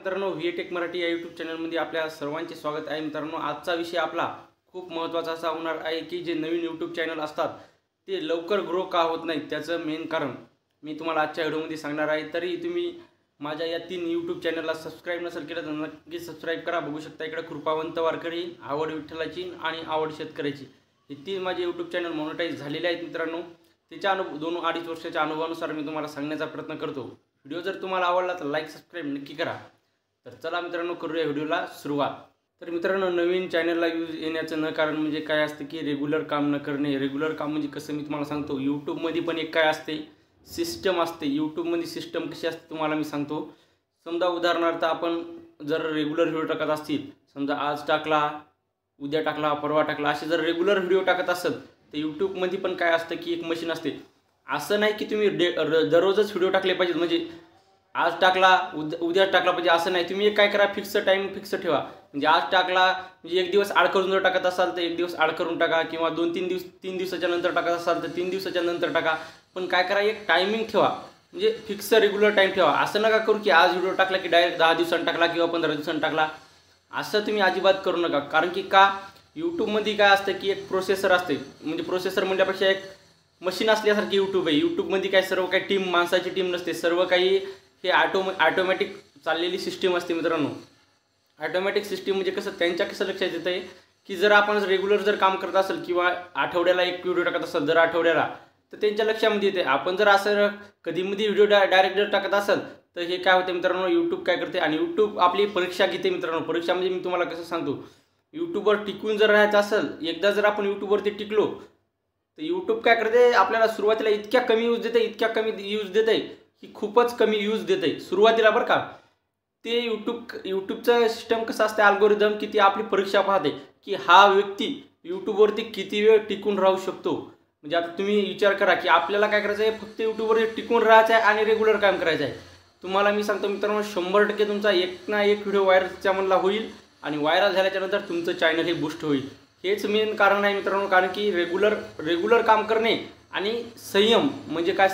मित्रांनो, व्हीएटेक मराठी या यूट्यूब चॅनलमध्ये आपल्या सर्वांचे स्वागत आहे। मित्रांनो, आजचा विषय आपला खूप महत्त्वाचा असा होणार आहे की जे नवीन यूट्यूब चॅनल असतात ते लवकर ग्रो का होत नाहीत त्याचं मेन कारण मी तुम्हाला आजच्या व्हिडिओमध्ये सांगणार आहे। तरी तुम्ही माझ्या या 3 यूट्यूब चॅनलला सबस्क्राइब नसेल केलं तर नक्की सबस्क्राइब करा। बघू शकता इकडे कृपावंत वारकरी, आवड विठ्ठलाची आणि आवड शेतकऱ्याची हे 3 माझे यूट्यूब चॅनल मॉनिटाइज झालेले आहेत। मित्रांनो, त्याच्या 2-2.5 वर्षाच्या अनुभवानुसार मी तुम्हाला सांगण्याचा प्रयत्न करतो। व्हिडिओ जर तुम्हाला आवडला तर लाईक सबस्क्राइब नक्की करा। तर चला मित्रांनो, करूया व्हिडिओला सुरुवात। तर मित्रांनो, नवीन चॅनलला यूज येण्याचं न कारण म्हणजे काय असते की रेग्युलर काम न करणे। रेग्युलर काम म्हणजे कसं मी तुम्हाला सांगतो। यूट्यूबमध्ये पण एक काय असते, सिस्टम असते। यूट्यूबमध्ये सिस्टम कशी असते तुम्हाला मी सांगतो। समजा उदाहरणार्थ आपण जर रेग्युलर व्हिडिओ टाकत असतील, समजा आज टाकला, उद्या टाकला, परवा टाकला, असे जर रेग्युलर व्हिडिओ टाकत असेल तर यूट्यूबमध्ये पण काय असतं की एक मशीन असते। असं नाही की तुम्ही दररोजच व्हिडिओ टाकले पाहिजेत, म्हणजे आज टाकला उद्या टाकला पाहिजे असं नाही। तुम्ही काय करा, फिक्स टाइम फिक्स ठेवा। म्हणजे आज टाकला म्हणजे एक दिवस आड करून जर टाकत असाल तर एक दिवस आड करून टाका, किंवा 2-3 दिवसाच्या नंतर टाकत असाल तर 3 दिवसाच्या नंतर टाका। पण काय करा, एक टायमिंग ठेवा, म्हणजे फिक्स रेग्युलर टाइम ठेवा। असं नका करू की आज व्हिडिओ टाकला की डायरेक्ट 10 दिवसांनी टाकला किंवा 15 दिवसांनी टाकला, असं तुम्ही अजिबात करू नका। कारण की का, यूट्यूबमध्ये काय असतं की एक प्रोसेसर असते, म्हणजे प्रोसेसर म्हणण्यापेक्षा एक मशीन असल्यासारखी यूट्यूब आहे। यूट्यूबमध्ये काय सर्व काही टीम, माणसाची टीम नसते, सर्व काही हे ऑटोमॅटिक चाललेली सिस्टीम असते। मित्रांनो, ऑटोमॅटिक सिस्टीम म्हणजे कसं, त्यांच्या कसं लक्षात येतं आहे की जर आपण रेग्युलर जर काम करत असेल किंवा आठवड्याला एक व्हिडिओ टाकत असेल दर आठवड्याला, तर त्यांच्या लक्षामध्ये येते। आपण जर असं कधीमध्ये व्हिडिओ डायरेक्ट जर टाकत असेल तर हे काय होते मित्रांनो, यूट्यूब काय करते आणि यूट्यूब आपली परीक्षा घेते। मित्रांनो, परीक्षा म्हणजे मी तुम्हाला कसं सांगतो, यूट्यूबवर टिकून जर राहायचं असेल, एकदा जर आपण यूट्यूबवरती टिकलो तर यूट्यूब काय करते, आपल्याला सुरुवातीला इतक्या कमी यूज देते, इतक्या कमी यूज देते की खूपच कमी यूज देते सुरुवातीला बरं का। ते यूट्यूबचं सिस्टम कसं असतं, अल्गोरिदम, की ती आपली परीक्षा पाहते की हा व्यक्ती यूट्यूबवरती किती वेळ टिकून राहू शकतो। म्हणजे आता तुम्ही विचार करा की आपल्याला काय करायचं आहे, फक्त यूट्यूबवरती टिकून राहायचं आहे आणि रेग्युलर काम करायचं आहे। तुम्हाला मी सांगतो मित्रांनो, 100% तुमचा एक ना एक व्हिडिओ व्हायरलच्या म्हणला होईल आणि व्हायरल झाल्याच्यानंतर तुमचं चॅनल हे बूस्ट होईल। हेच मेन कारण आहे मित्रांनो। कारण की रेग्युलर काम करणे आणि संयम म्हणजे काय,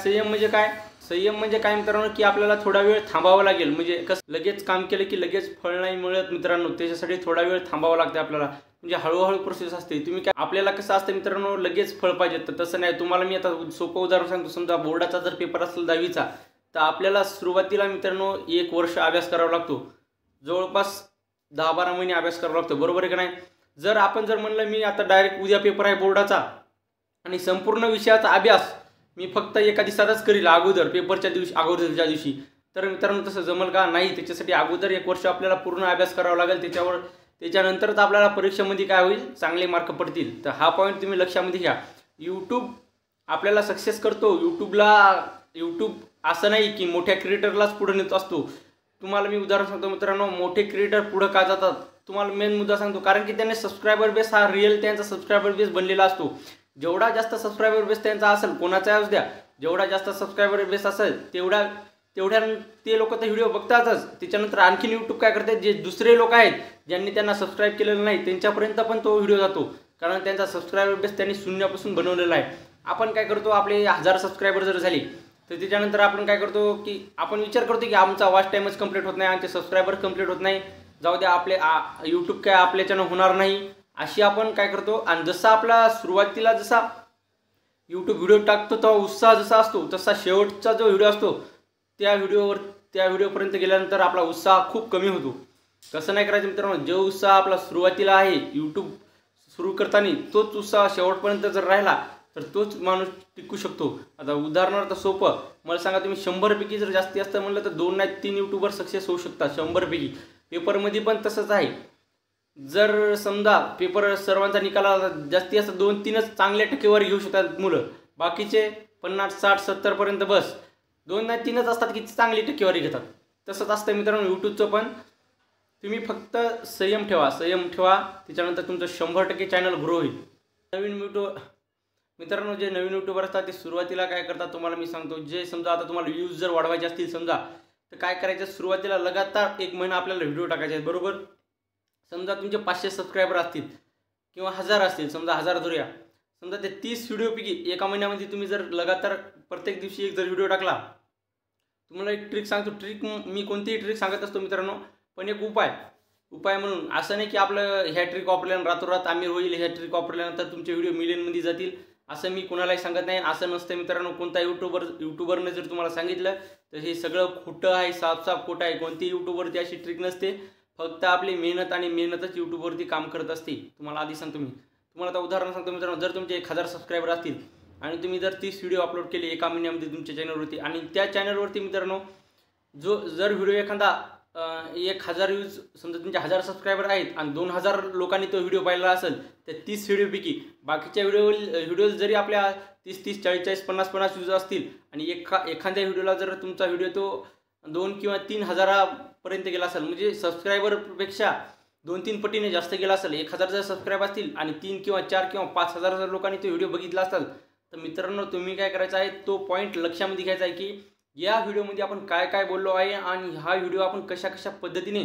संयम म्हणजे काय मित्रांनो, की आपल्याला थोडा वेळ थांबावं लागेल। म्हणजे कसं, लगेच काम केलं की लगेच फळ नाही मिळत मित्रांनो, त्याच्यासाठी थोडा वेळ थांबावं लागते आपल्याला, म्हणजे हळूहळू प्रोसेस असते। तुम्ही काय, आपल्याला कसं असतं मित्रांनो, लगेच फळ पाहिजे, तर तसं नाही। तुम्हाला मी आता सोपं उदाहरण सांगतो। समजा बोर्डाचा जर पेपर असेल 10वीचा, तर आपल्याला सुरुवातीला मित्रांनो 1 वर्ष अभ्यास करावा लागतो, जवळपास 10-12 महिने अभ्यास करावा लागतो, बरोबर आहे का नाही। जर आपण म्हणलं मी आता डायरेक्ट उद्या पेपर आहे बोर्डाचा आणि संपूर्ण विषयाचा अभ्यास मी फक्त एका दिवसातच करील, अगोदर पेपरच्या अगोदरच्या दिवशी, तर मित्रांनो तसं जमल का, नाही। त्याच्यासाठी अगोदर 1 वर्ष आपल्याला पूर्ण अभ्यास करावा लागेल, त्याच्यानंतरच आपल्याला परीक्षेमध्ये काय होईल, चांगले मार्क पडतील। तर हा पॉईंट तुम्ही लक्षामध्ये घ्या। यूट्यूब आपल्याला सक्सेस करतो। यूट्यूब असं नाही की मोठ्या क्रिएटरलाच पुढे नेत असतो। तुम्हाला मी उदाहरण सांगतो मित्रांनो, मोठे क्रिएटर पुढे का जातात तुम्हाला मेन मुद्दा सांगतो। कारण की त्यांनी सबस्क्रायबर बेस हा रिअल त्यांचा सबस्क्रायबर बेस बनलेला असतो। जेवढा जास्त सबस्क्रायबर बेस त्यांचा असेल, कोणाचा असू द्या, जेवढा जास्त सबस्क्रायबर बेस असेल तेवढ्या ते लोक तर व्हिडिओ बघतातच। त्याच्यानंतर आणखीन यूट्यूब काय करते, जे दुसरे लोक आहेत ज्यांनी त्यांना सबस्क्राईब केलेलं नाही त्यांच्यापर्यंत पण तो व्हिडिओ जातो, कारण त्यांचा सबस्क्रायबर बेस त्यांनी शून्यापासून बनवलेला आहे। आपण काय करतो, आपले 1000 सबस्क्रायबर जर झाले तर त्याच्यानंतर आपण काय करतो की आपण विचार करतो की आमचा वॉच टाईमच कंप्लीट होत नाही, आमचे सबस्क्रायबर कंप्लीट होत नाही, जाऊ द्या, आपले यूट्यूब काय आपल्याच्यानं होणार नाही, अशी आपण काय करतो। आणि जसा आपला सुरुवातीला जसा यूट्यूब व्हिडिओ टाकतो तेव्हा उत्साह जसा असतो, तसा शेवटचा जो व्हिडिओ असतो त्या व्हिडिओपर्यंत गेल्यानंतर आपला उत्साह खूप कमी होतो। तसं नाही करायचं मित्रांनो। जो उत्साह आपला सुरुवातीला आहे यूट्यूब सुरू करताना, तोच उत्साह शेवटपर्यंत जर राहिला तर तोच माणूस टिकू शकतो। आता उदाहरणार्थ सोपं मला सांगा, तुम्ही 100 पैकी जर जास्ती असतं म्हणलं तर 2 नाही 3 यूट्यूबर सक्सेस होऊ शकतात 100 पैकी। पेपरमध्ये पण तसंच आहे। जर समजा पेपर सर्वांचा निकाल जास्ती असतं, 2-3च चांगल्या टक्केवारी घेऊ शकतात मुलं, बाकीचे 50, 60, 70 पर्यंत बस 2 नाही 3च असतात की चांगली टक्केवारी घेतात। तसंच असतं मित्रांनो यूट्यूबचं पण। तुम्ही फक्त संयम ठेवा, त्याच्यानंतर तुमचं 100% चॅनल ग्रो होईल। मित्रांनो, जे नवीन यूट्यूबर असतात ते सुरुवातीला काय करतात तुम्हाला मी सांगतो। जे समजा आता तुम्हाला व्ह्यूज जर वाढवायचे असतील समजा, तर काय करायचं, सुरुवातीला लगातार 1 महिना आपल्याला व्हिडिओ टाकायचे आहेत, बरोबर। समजा तुमचे 500 सबस्क्रायबर असतील किंवा 1000 असतील, समजा 1000 धरूया। समजा ते 30 व्हिडिओपैकी एका महिन्यामध्ये तुम्ही जर लगातार प्रत्येक दिवशी एक जर व्हिडिओ टाकला तुम्हाला एक ट्रिक सांगतो. मी कोणतीही ट्रिक सांगत असतो मित्रांनो, पण एक उपाय म्हणून असं नाही की आपलं ह्या ट्रिक वापरल्यानं रातोरात आमिर होईल, ह्या ट्रिक वापरल्यानंतर तुमचे व्हिडिओ मिलियनमध्ये जातील, असं मी कोणालाही सांगत नाही. असं नसतं मित्रांनो. कोणता यूट्यूबरने जर तुम्हाला सांगितलं तर हे सगळं खोटं आहे, साफ खोटं आहे. कोणती यूट्यूबवरती अशी ट्रिक नसते. फक्त आपली मेहनत आणि मेहनतच यूट्यूबवरती काम करत असते. तुम्हाला आधी सांगतो मी. तुम्हाला आता उदाहरण सांगतो मित्रांनो. जर तुमचे 1000 सबस्क्रायबर असतील आणि तुम्ही जर 30 व्हिडिओ अपलोड केले एका महिन्यामध्ये तुमच्या चॅनलवरती, आणि त्या चॅनलवरती मित्रांनो जर व्हिडिओ एखादा 1000 व्ह्यूज, समजा तुमचे 1000 सबस्क्रायबर आहेत आणि 2000 लोकांनी तो व्हिडिओ पाहिला असेल, तर 30 व्हिडिओपैकी बाकीच्या व्हिडिओ जरी आपल्या 30, 40, 50 व्ह्यूज असतील आणि एखाद्या व्हिडिओला जर तुमचा व्हिडिओ तो 2 किंवा 3 हजारापर्यंत गेला असेल, म्हणजे सबस्क्रायबरपेक्षा 2-3 पटीने जास्त गेला असेल, 1000 जर सबस्क्राईब असतील आणि 3 किंवा 4 किंवा 5000 जर लोकांनी तो व्हिडिओ बघितला असेल, तर मित्रांनो तुम्ही काय करायचं आहे, तो पॉईंट लक्षामध्ये घ्यायचा आहे की या व्हिडिओमध्ये आपण काय काय बोललो आहे आणि हा व्हिडिओ आपण कशा पद्धतीने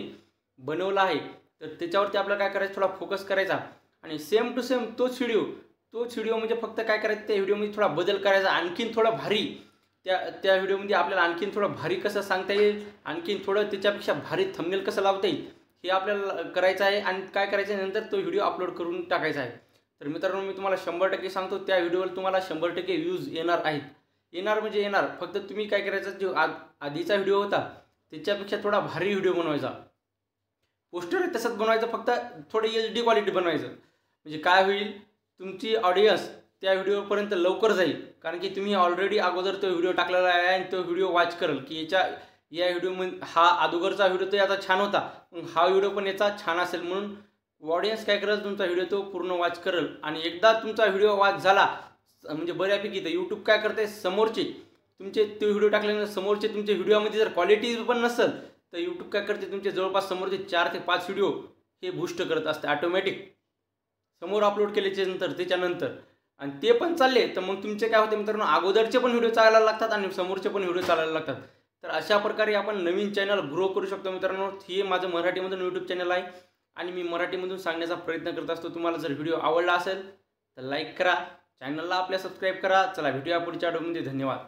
बनवला आहे. तर त्याच्यावरती आपल्याला काय करायचं, थोडा फोकस करायचा आणि सेम टू सेम तोच व्हिडिओ म्हणजे फक्त काय करायचं, त्या व्हिडिओमध्ये थोडा बदल करायचा, आणखीन थोडा भारी त्या व्हिडिओमध्ये आपल्याला आणखीन थोडं भारी कसं सांगता येईल, आणखीन थोडं त्याच्यापेक्षा भारी थंबनेल कसं लावता येईल हे आपल्याला करायचं आहे. आणि काय करायचं आहे, नंतर तो व्हिडिओ अपलोड करून टाकायचा आहे. तर मित्रांनो मी तुम्हाला 100% सांगतो, त्या व्हिडिओला तुम्हाला 100% व्ह्यूज येणार आहेत. येणार म्हणजे येणार. फक्त तुम्ही काय करायचं, जो आधीचा व्हिडिओ होता त्याच्यापेक्षा थोडा भारी व्हिडिओ बनवायचा. पोस्टर तसंच बनवायचं, फक्त थोडं HD क्वालिटी बनवायचं. म्हणजे काय होईल, तुमची ऑडियन्स त्या व्हिडिओपर्यंत लवकर जाईल, कारण की तुम्ही ऑलरेडी अगोदर तो व्हिडिओ टाकलेला आहे आणि तो व्हिडिओ वॉच करेल की या व्हिडिओमध्ये हा अगोदरचा व्हिडिओ तर याचा छान होता, मग हा व्हिडिओ पण याचा छान असेल, म्हणून ऑडियन्स काय करेल, तुमचा व्हिडिओ तो पूर्ण वॉच करेल. आणि एकदा तुमचा व्हिडिओ वॉच झाला म्हणजे बऱ्यापैकी, तर यूट्यूब काय करते, समोरचे तुमचे ते व्हिडिओ टाकल्यानंतर समोरचे तुमच्या व्हिडिओमध्ये जर क्वालिटी पण नसेल, तर यूट्यूब काय करते, तुमचे जवळपास समोरचे 4 ते 5 व्हिडिओ हे बूस्ट करत असते ऑटोमॅटिक समोर अपलोड केल्याच्या त्याच्यानंतर. आणि ते पण चालले तर मग तुमचे काय होते मित्रांनो, अगोदरचे पण व्हिडिओ चालायला लागतात आणि समोरचे पण व्हिडिओ चालायला लागतात. तर अशा प्रकारे आपण नवीन चॅनल ग्रो करू शकतो मित्रांनो. हे माझं मराठीमधून यूट्यूब चॅनल आहे आणि मी मराठीमधून सांगण्याचा प्रयत्न करत असतो. तुम्हाला जर व्हिडिओ आवडला असेल तर लाईक करा, चॅनलला आपल्या सबस्क्राईब करा. चला भेटूया पुढच्या व्हिडिओमध्ये. धन्यवाद.